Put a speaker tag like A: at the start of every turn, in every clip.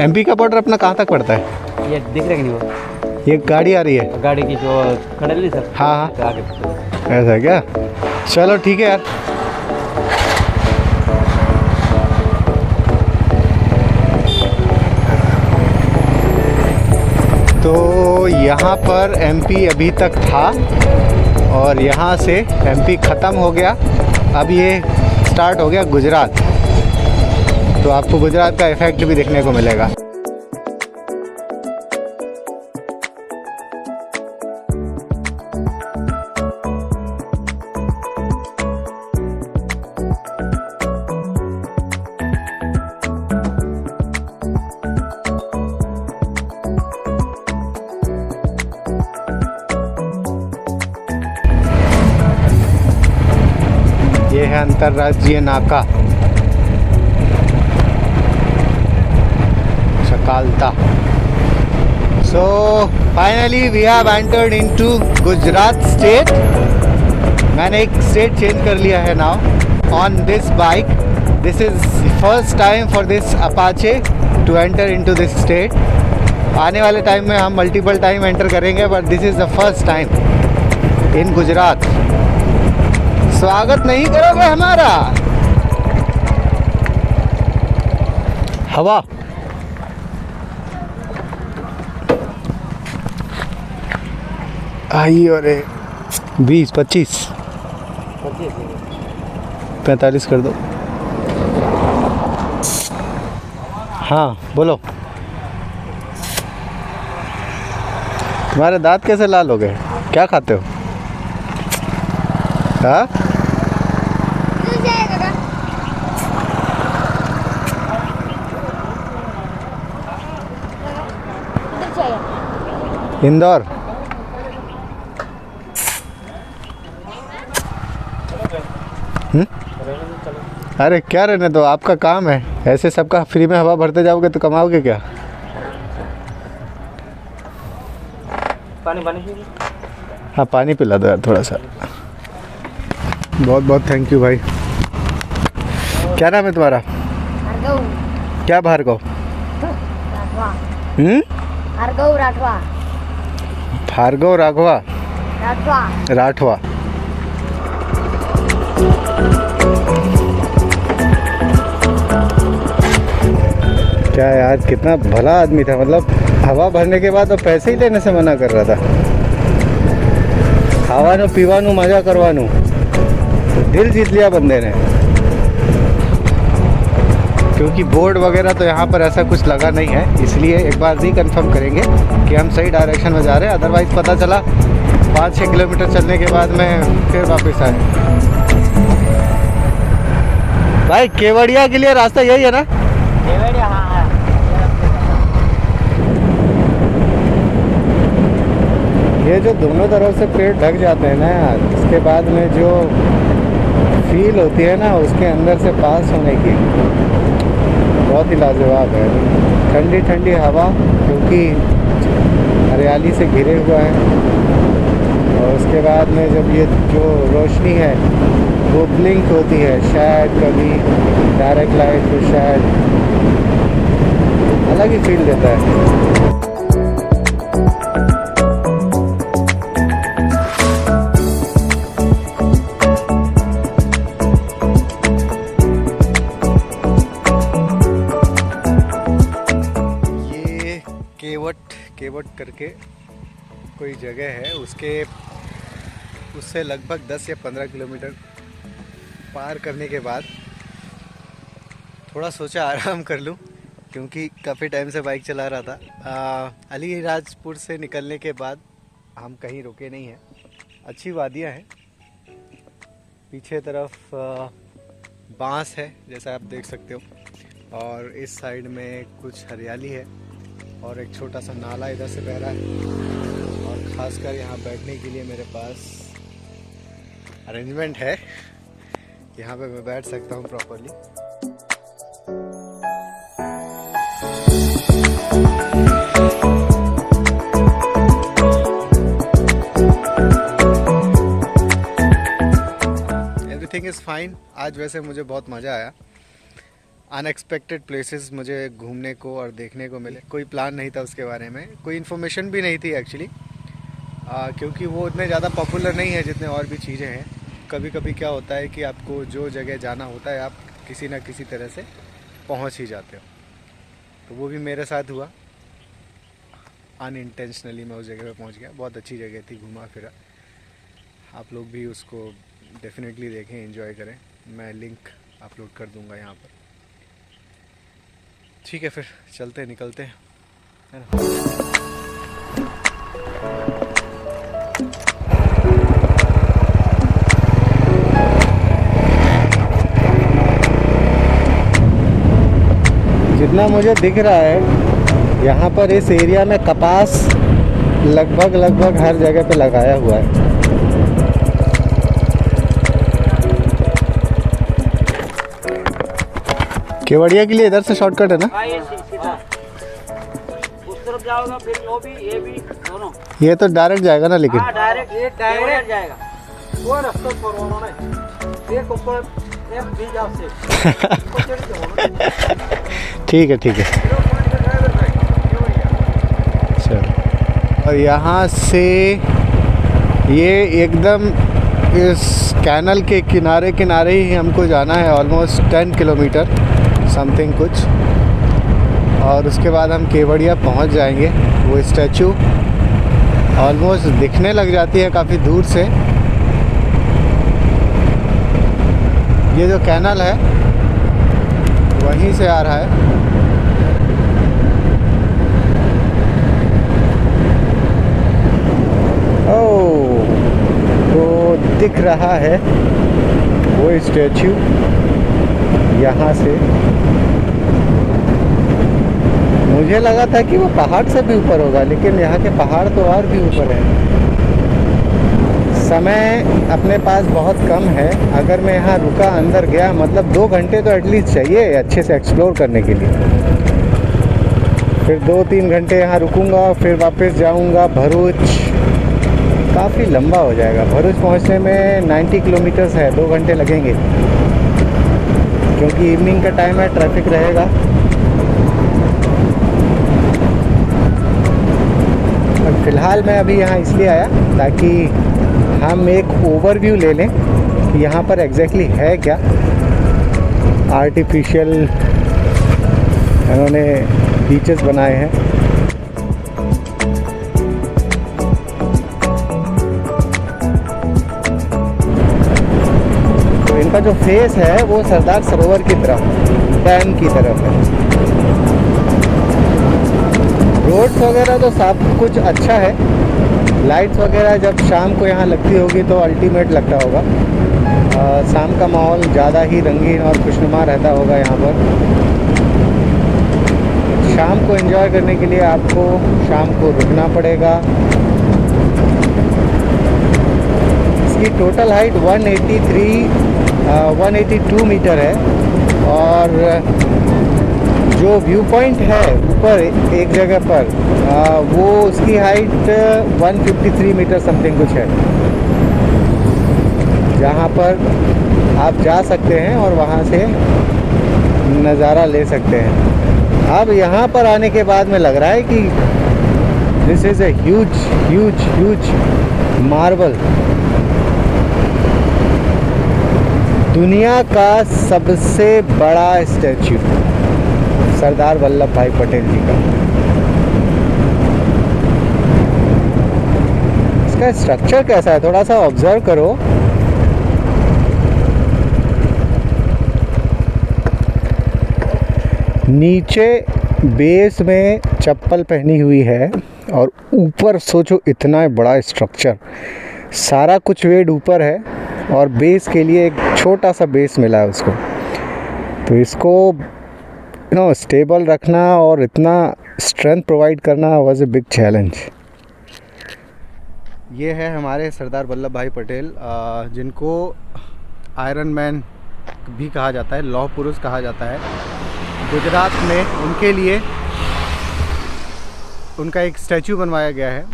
A: MP का border अपना कहाँ तक पड़ता है?
B: ये दिख रहा है कि नहीं वो
A: ये गाड़ी आ रही है।
B: गाड़ी की जो खड़ल नहीं सर।
A: हाँ हाँ,
B: आगे
A: ऐसा है क्या? चलो ठीक है यार। तो यहाँ पर एमपी अभी तक था और यहाँ से एमपी ख़त्म हो गया। अब ये स्टार्ट हो गया गुजरात। तो आपको गुजरात का इफ़ेक्ट भी देखने को मिलेगा। ये है अंतर्राज्यीय नाका Chakalta. So finally we have entered into Gujarat state. मैंने एक स्टेट चेंज कर लिया है now on this bike. This is first time for this Apache to enter into this state. आने वाले टाइम में हम मल्टीपल टाइम एंटर करेंगे, but this is the first time in Gujarat. स्वागत नहीं करोगे हमारा? हवा आई और 20 25 45 कर दो। हाँ बोलो। तुम्हारे दांत कैसे लाल हो गए? क्या खाते हो? हाँ इंदौर। अरे क्या रहने दो, आपका काम है। ऐसे सबका फ्री में हवा भरते जाओगे तो कमाओगे क्या?
B: पानी पानी।
A: हाँ पानी पिला दो यार थोड़ा सा। बहुत बहुत थैंक यू भाई। क्या नाम है तुम्हारा?
C: भार्गव।
A: क्या भार्गव?
C: राठवा। भार्गव राठवा।
A: भार्गव राघवा
C: राठवा।
A: राठवा। क्या यार, कितना भला आदमी था। मतलब हवा भरने के बाद तो पैसे ही लेने से मना कर रहा था। खावानू पीवानू मजा करवानू, दिल जीत लिया बंदे ने। क्योंकि बोर्ड वगैरह तो यहाँ पर ऐसा कुछ लगा नहीं है, इसलिए एक बार रिकन्फर्म करेंगे कि हम सही डायरेक्शन में जा रहे हैं। अदरवाइज़ पता चला 5-6 किलोमीटर चलने के बाद में फिर वापस आए। भाई केवड़िया के लिए रास्ता यही है ना?
B: केवड़िया हाँ।
A: ये जो दोनों तरफ से पेड़ ढक जाते हैं ना यार, इसके बाद में जो फील होती है ना उसके अंदर से पास होने की, बहुत ही लाजवाब है। ठंडी ठंडी हवा, क्योंकि हरियाली से घिरे हुआ है। और उसके बाद में जब ये जो रोशनी है वो ब्लिंक होती है, शायद कभी डायरेक्ट लाइट तो शायद अलग ही फील देता है। केवट करके कोई जगह है, उससे लगभग 10 या 15 किलोमीटर पार करने के बाद थोड़ा सोचा आराम कर लूं, क्योंकि काफ़ी टाइम से बाइक चला रहा था। अलीराजपुर से निकलने के बाद हम कहीं रुके नहीं हैं। अच्छी वादियां हैं, पीछे तरफ बांस है जैसा आप देख सकते हो, और इस साइड में कुछ हरियाली है और एक छोटा सा नाला इधर से बह रहा है। और ख़ासकर यहाँ बैठने के लिए मेरे पास अरेंजमेंट है, यहाँ पे मैं बैठ सकता हूँ प्रॉपरली। Everything is fine. आज वैसे मुझे बहुत मज़ा आया। अनएक्सपेक्टेड प्लेसेस मुझे घूमने को और देखने को मिले। कोई प्लान नहीं था उसके बारे में, कोई इन्फॉर्मेशन भी नहीं थी एक्चुअली, क्योंकि वो उतने ज़्यादा पॉपुलर नहीं है जितने और भी चीज़ें हैं। कभी कभी क्या होता है कि आपको जो जगह जाना होता है आप किसी ना किसी तरह से पहुंच ही जाते हो, तो वो भी मेरे साथ हुआ। अनइंटेंशनली मैं उस जगह पे पहुंच गया। बहुत अच्छी जगह थी, घूमा फिरा। आप लोग भी उसको डेफिनेटली देखें, एंजॉय करें। मैं लिंक अपलोड कर दूंगा यहाँ पर। ठीक है, फिर चलते निकलते हैं, है ना। जितना मुझे दिख रहा है यहाँ पर इस एरिया में कपास लगभग हर जगह पे लगाया हुआ है। केवड़िया के लिए इधर से शॉर्टकट है ना?
B: हाँ, ये सीधा उस तरफ जाओगे फिर वो भी ये भी दोनों।
A: ये तो डायरेक्ट जाएगा ना, लेकिन
B: हाँ डायरेक्ट, ये डायरेक्ट जाएगा। वो रास्ता पर उन्होंने एक ऊपर एक भी जाओ से।
A: ठीक है ठीक है, चलो। और यहाँ से ये एकदम इस कैनल के किनारे किनारे ही हमको जाना है, ऑलमोस्ट 10 किलोमीटर समथिंग कुछ। और उसके बाद हम केवड़िया पहुँच जाएंगे। वो स्टैचू ऑलमोस्ट दिखने लग जाती है काफ़ी दूर से। ये जो कैनल है वहीं से आ रहा है। ओह, तो दिख रहा है वो स्टैचू यहाँ से। मुझे लगा था कि वो पहाड़ से भी ऊपर होगा, लेकिन यहाँ के पहाड़ तो और भी ऊपर है। समय अपने पास बहुत कम है। अगर मैं यहाँ रुका, अंदर गया, मतलब 2 घंटे तो एटलीस्ट चाहिए अच्छे से एक्सप्लोर करने के लिए। फिर 2-3 घंटे यहाँ रुकूंगा, फिर वापस जाऊँगा भरूच। काफ़ी लंबा हो जाएगा। भरूच पहुँचने में 90 किलोमीटर्स है, 2 घंटे लगेंगे, क्योंकि इवनिंग का टाइम है, ट्रैफिक रहेगा। और फिलहाल मैं अभी यहाँ इसलिए आया ताकि हम एक ओवरव्यू ले लें कि यहाँ पर एग्जैक्टली है क्या। आर्टिफिशियल इन्होंने बीचेस बनाए हैं। तो इनका जो फेस है वो सरदार सरोवर की तरफ, डैम की तरफ है। रोड्स वगैरह तो सब कुछ अच्छा है। लाइट्स वगैरह जब शाम को यहाँ लगती होगी तो अल्टीमेट लगता होगा। शाम का माहौल ज़्यादा ही रंगीन और खुशनुमा रहता होगा यहाँ पर। शाम को एंजॉय करने के लिए आपको शाम को रुकना पड़ेगा। इसकी टोटल हाइट 182 मीटर है। और जो व्यू पॉइंट है ऊपर एक जगह पर, वो उसकी हाइट 153 मीटर समथिंग कुछ है, जहाँ पर आप जा सकते हैं और वहाँ से नज़ारा ले सकते हैं। अब यहाँ पर आने के बाद में लग रहा है कि this is a huge marble. दुनिया का सबसे बड़ा स्टैचू सरदार वल्लभ भाई पटेल जी का। इसका स्ट्रक्चर कैसा है थोड़ा सा ऑब्जर्व करो। नीचे बेस में चप्पल पहनी हुई है और ऊपर सोचो इतना बड़ा स्ट्रक्चर। सारा कुछ वेट ऊपर है और बेस के लिए एक छोटा सा बेस मिला है उसको। तो इसको स्टेबल रखना और इतना स्ट्रेंथ प्रोवाइड करना वाज ए बिग चैलेंज। ये है हमारे सरदार वल्लभ भाई पटेल, जिनको आयरन मैन भी कहा जाता है, लौह पुरुष कहा जाता है। गुजरात में उनके लिए उनका एक स्टैचू बनवाया गया है,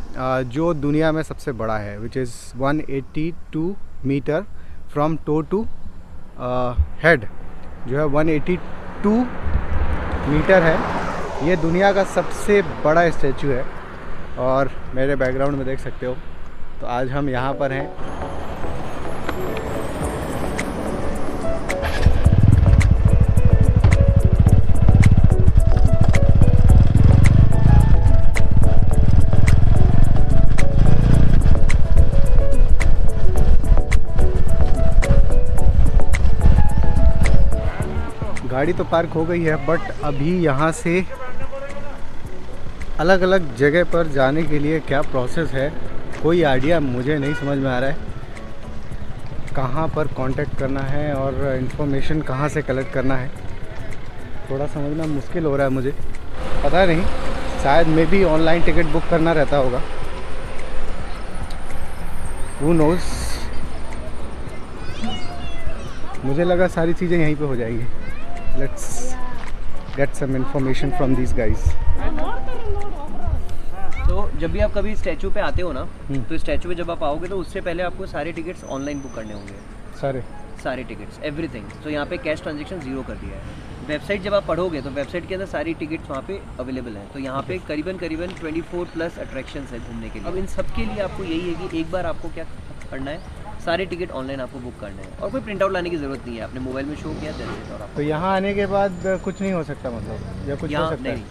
A: जो दुनिया में सबसे बड़ा है, which is 182 meter from toe to head, जो है 182 182 मीटर है। ये दुनिया का सबसे बड़ा स्टैचू है और मेरे बैकग्राउंड में देख सकते हो। तो आज हम यहाँ पर हैं। गाड़ी तो पार्क हो गई है, बट अभी यहाँ से अलग अलग जगह पर जाने के लिए क्या प्रोसेस है कोई आइडिया मुझे नहीं समझ में आ रहा है। कहाँ पर कांटेक्ट करना है और इन्फॉर्मेशन कहाँ से कलेक्ट करना है, थोड़ा समझना मुश्किल हो रहा है मुझे। पता नहीं, शायद मे भी ऑनलाइन टिकट बुक करना रहता होगा, हू नोज़। मुझे लगा सारी चीज़ें यहीं पे हो जाएंगी। Let's get some information from these guys.
D: तो जब भी आप कभी स्टैचू पे आते हो ना, तो स्टैचू पे जब आप आओगे तो उससे पहले आपको सारे टिकट्स ऑनलाइन बुक करने होंगे। सारे टिकट्स, एवरीथिंग। तो यहाँ पे कैश ट्रांजैक्शन जीरो कर दिया है। वेबसाइट जब आप पढ़ोगे तो वेबसाइट के अंदर सारी टिकट्स वहाँ पे अवेलेबल हैं। तो यहाँ पे करीबन 24 प्लस अट्रैक्शंस है घूमने के लिए। अब इन सब के लिए आपको यही है कि एक बार आपको क्या करना है, सारे टिकट ऑनलाइन आपको बुक करने हैं और कोई प्रिंट आउट लाने की जरूरत नहीं है। आपने मोबाइल में शो किया दैट्स इट। और
A: तो यहाँ आने के बाद कुछ नहीं हो सकता, मतलब या कुछ हो सकता है?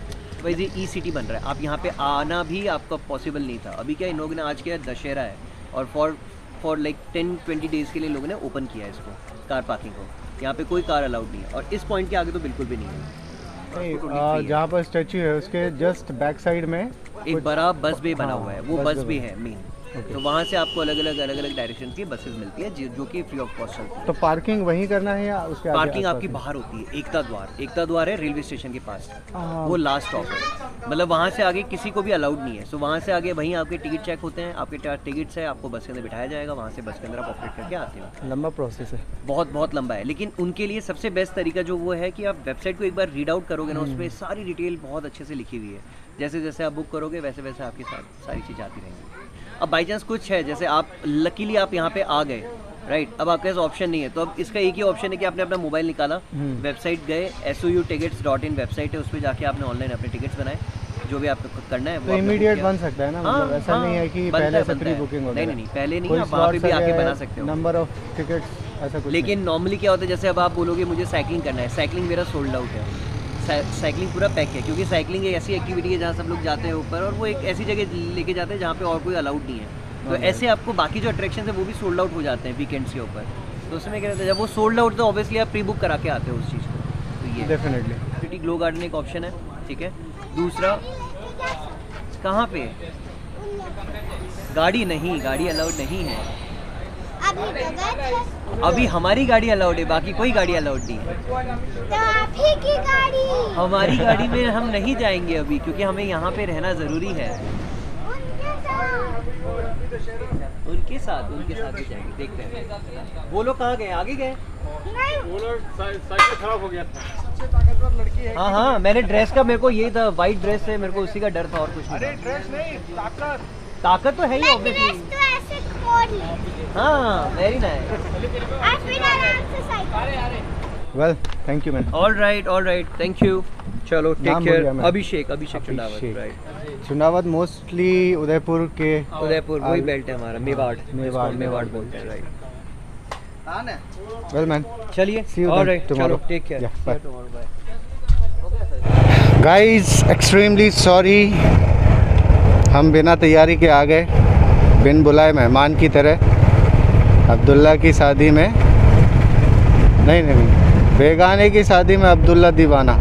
D: वैसे ई सिटी बन रहा है, आप यहाँ पे आना भी आपका पॉसिबल नहीं था। अभी क्या इन लोगों ने आज किया, दशहरा है और फॉर लाइक 10-20 डेज़ के लिए लोगों ने ओपन किया है इसको, कार पार्किंग को। यहाँ पे कोई कार अलाउड नहीं है और इस पॉइंट के आगे तो बिल्कुल भी नहीं है।
A: जहाँ पर स्टैचू है उसके जस्ट बैक साइड में
D: एक बड़ा बस बे बना हुआ है, वो बस बे है मेन। तो वहाँ से आपको अलग अलग डायरेक्शन की बसेस मिलती है जो कि फ्री ऑफ कॉस्ट चलती है।
A: तो पार्किंग वहीं करना है या उसके आगे?
D: पार्किंग आपकी बाहर होती है, एकता द्वार है रेलवे स्टेशन के पास, वो लास्ट स्टॉप है। मतलब वहाँ से आगे किसी को भी अलाउड नहीं है। सो वहाँ से आगे वहीं आपके टिकट चेक होते हैं, आपके टिकट्स है, आपको बस के अंदर बिठाया जाएगा, वहाँ से बस के अंदर आप ऑपरेट करके आते हो।
A: लंबा प्रोसेस है,
D: बहुत लंबा है। लेकिन उनके लिए सबसे बेस्ट तरीका जो वो है कि आप वेबसाइट को एक बार रीड आउट करोगे ना, उसमें सारी डिटेल बहुत अच्छे से लिखी हुई है। जैसे जैसे आप बुक करोगे वैसे वैसे आपके साथ सारी चीज़ आती रहेंगी। अब बाई चांस कुछ है, जैसे आप लकीली आप यहाँ पे आ गए, राइट, अब आपके पास ऑप्शन नहीं है, तो अब इसका एक ही ऑप्शन है कि आपने अपना मोबाइल निकाला, वेबसाइट गए, soutickets.in वेबसाइट है, उस पर जाके आपने ऑनलाइन अपने टिकट्स बनाए, जो भी आपको करना है वो
A: तो इमीडिएट बन सकता है ना? मतलब ऐसा नहीं है कि पहले से प्री बुकिंग होगी।
D: नहीं, पहले नहीं, आप वहाँ पे भी आके बना सकते हो।
A: नंबर ऑफ टिकट्स ऐसा कुछ?
D: लेकिन नॉर्मली क्या होता है, जैसे अब आप बोलोगे मुझे साइकिलिंग करना है, साइकिलिंग मेरा सोल्ड आउट है, साइकिलिंग पूरा पैक है, क्योंकि साइकिलिंग एक ऐसी एक्टिविटी है जहाँ सब लोग जाते हैं ऊपर, और वो एक ऐसी जगह लेके जाते हैं जहाँ पे और कोई अलाउड नहीं है। तो ऐसे आपको बाकी जो अट्रैक्शन है वो भी सोल्ड आउट हो जाते हैं वीकेंड्स के ऊपर। तो उसमें क्या रहता है, जब वो सोल्ड आउट तो ऑब्वियसली आप प्री बुक करा के आते हो उस चीज़ को। तो ये
A: डेफिनेटली
D: सिटी ग्लो गार्डन एक ऑप्शन है, ठीक है। दूसरा कहाँ पे गाड़ी अलाउड नहीं है अभी। हमारी गाड़ी अलाउड है, बाकी कोई गाड़ी अलाउड नहीं है।
C: तो आप ही की गाड़ी।
D: हमारी गाड़ी में हम नहीं जाएंगे अभी, क्योंकि हमें यहाँ पे रहना ज़रूरी है। उनके साथ भी जाएंगे, देखते हैं। वो लोग कहाँ गए, आगे गए?
B: वो लोग साइकिल खराब हो गया था।
D: हाँ, मैंने ड्रेस का, मेरे को यही था, वाइट ड्रेस है, मेरे को उसी का डर था और कुछ नहीं।
B: अरे ड्रेस नहीं, ताकत
D: तो है ही ऑब्वियसली।
C: तो ऐसे खोल ले।
D: हाँ, वेरी नाइस।
C: आज फिर आराम से cycle.
A: Well, thank you man.
D: All right, thank you. चलो, टेक
A: नाम बोल
D: केयर।
A: दिया मैं।
D: अभिषेक चुनावत, राइट।
A: चुनावत मोस्टली उदयपुर
D: वही बेल्ट है हमारा, मेवाड़ बोलते हैं, राइट।
A: वेल मैन,
D: चलिए,
A: see you
D: all
A: then
D: right,
A: tomorrow.
D: चलो, take care.
A: Yeah, bye. Guys, extremely sorry, हम बिना तैयारी के आ गए, बिन बुलाए मेहमान की तरह। अब्दुल्ला की शादी में नहीं, बेगाने की शादी में अब्दुल्ला दीवाना,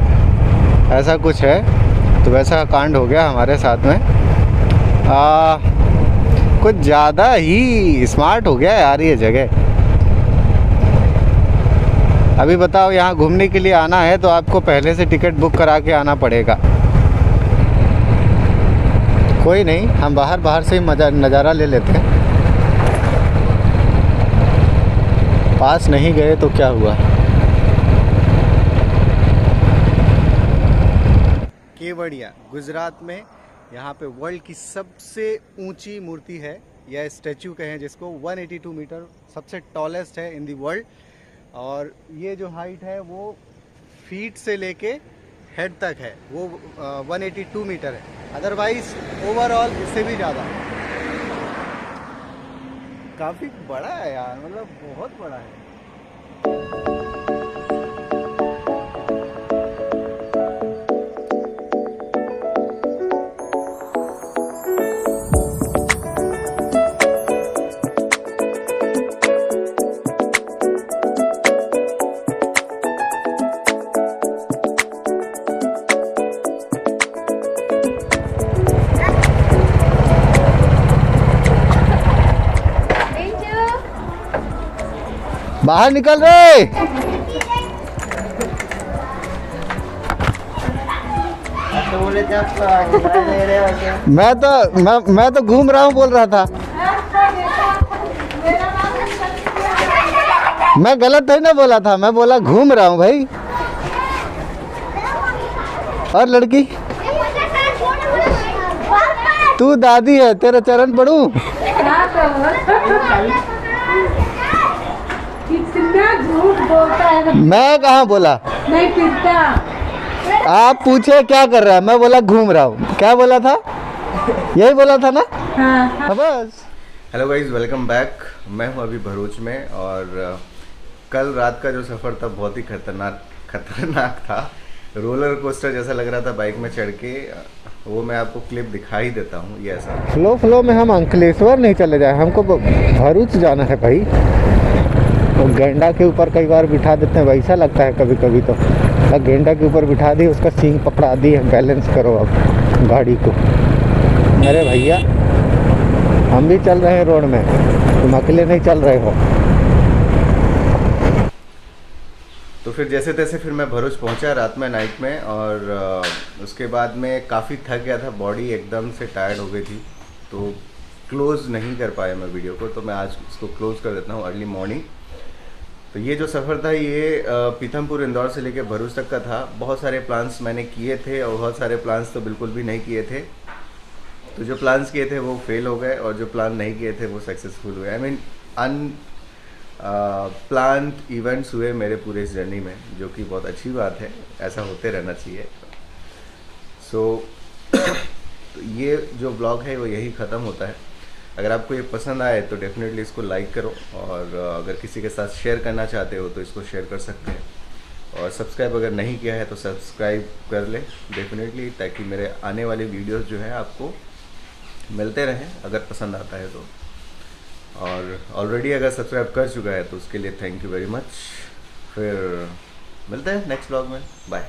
A: ऐसा कुछ है। तो वैसा कांड हो गया हमारे साथ में। कुछ ज़्यादा ही स्मार्ट हो गया यार ये जगह। अभी बताओ, यहाँ घूमने के लिए आना है तो आपको पहले से टिकट बुक करा के आना पड़ेगा। कोई नहीं, हम बाहर से ही नज़ारा ले लेते हैं। पास नहीं गए तो क्या हुआ। केवड़िया गुजरात में, यहाँ पे वर्ल्ड की सबसे ऊंची मूर्ति है, या स्टैचू कहें जिसको, 182 मीटर सबसे टॉलेस्ट है इन दी वर्ल्ड। और ये जो हाइट है वो फीट से लेके हेड तक है वो 182 मीटर है, अदरवाइज ओवरऑल इससे भी ज़्यादा। काफ़ी बड़ा है यार, मतलब बहुत बड़ा है। बाहर निकल रे। मैं तो घूम रहा हूँ बोल रहा था। मैं गलत थोड़ी ना बोला था, मैं बोला घूम रहा हूँ भाई। और लड़की तू दादी है, तेरा चरण पढ़ूं?
E: झूठ बोलता है।
A: मैं कहाँ बोला?
E: नहीं पीता।
A: आप पूछे क्या कर रहा है, मैं बोला घूम रहा हूँ। क्या बोला था? यही बोला था ना?
E: हाँ।
A: बस। Hello guys, welcome back. मैं हूँ अभी भरूच में और कल रात का जो सफ़र था बहुत ही खतरनाक था। रोलर कोस्टर जैसा लग रहा था बाइक में चढ़ के, वो मैं आपको क्लिप दिखा ही देता हूँ। ये ऐसा फ्लो में हम अंकलेश्वर नहीं चले जाए, हमको भरूच जाना है भाई। तो गेंडा के ऊपर कई बार बिठा देते हैं, वैसा लगता है कभी कभी। तो गेंडा के ऊपर बिठा दी, उसका सींग पकड़ा दी, बैलेंस करो अब गाड़ी को। अरे भैया हम भी चल रहे हैं रोड में, तुम अकेले नहीं चल रहे हो। तो फिर जैसे तैसे फिर मैं भरूच पहुंचा रात में, नाइट में। और उसके बाद में काफ़ी थक गया था, बॉडी एकदम से टायर्ड हो गई थी, तो क्लोज़ नहीं कर पाया मैं वीडियो को। तो मैं आज इसको क्लोज़ कर देता हूँ अर्ली मॉर्निंग। तो ये जो सफ़र था ये पीथमपुर इंदौर से लेके भरूच तक का था। बहुत सारे प्लान्स मैंने किए थे और बहुत सारे प्लान्स तो बिल्कुल भी नहीं किए थे। तो जो प्लान्स किए थे वो फेल हो गए और जो प्लान नहीं किए थे वो सक्सेसफुल हुए। आई मीन प्लान्ड इवेंट्स हुए मेरे पूरे इस जर्नी में, जो कि बहुत अच्छी बात है, ऐसा होते रहना चाहिए। तो ये जो ब्लॉग है वो यही ख़त्म होता है। अगर आपको ये पसंद आए तो डेफिनेटली इसको लाइक करो, और अगर किसी के साथ शेयर करना चाहते हो तो इसको शेयर कर सकते हैं। और सब्सक्राइब अगर नहीं किया है तो सब्सक्राइब कर ले डेफिनेटली, ताकि मेरे आने वाले वीडियोस जो हैं आपको मिलते रहें अगर पसंद आता है तो। और ऑलरेडी अगर सब्सक्राइब कर चुका है तो उसके लिए थैंक यू वेरी मच। फिर मिलते हैं नेक्स्ट ब्लॉग में, बाय।